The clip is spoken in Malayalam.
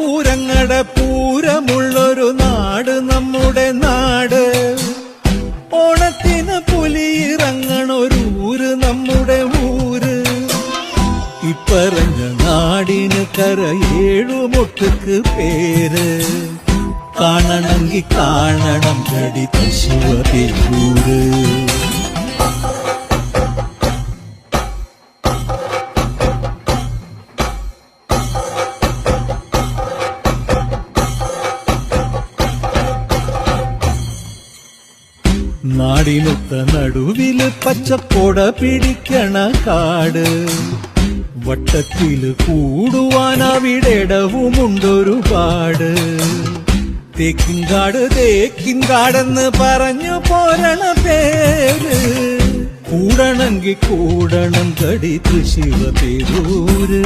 പൂരങ്ങടെ പൂരമുള്ളൊരു നാട് നമ്മുടെ നാട്. ഓണത്തിന് പുലിയിറങ്ങണൊരൂര് നമ്മുടെ ഊര്. ഇപ്പറഞ്ഞ നാടിന് കരയേഴുമൊട്ടുക്ക് പേര്. കാണണമെങ്കി കാണണം കടി തൃശ്ശൂര്. നാടിനൊത്ത നടുവില് പച്ചക്കൊട പിടിക്കണ കാട്. വട്ടത്തില് കൂടുവാൻ അവിടെടവുമുണ്ടൊരുപാട്. തേക്കിൻകാട് തേക്കിൻകാടെന്ന് പറഞ്ഞു പോരണ പേര്. കൂടണമെങ്കിൽ കൂടണം കടി തൃശ്ശൂര്.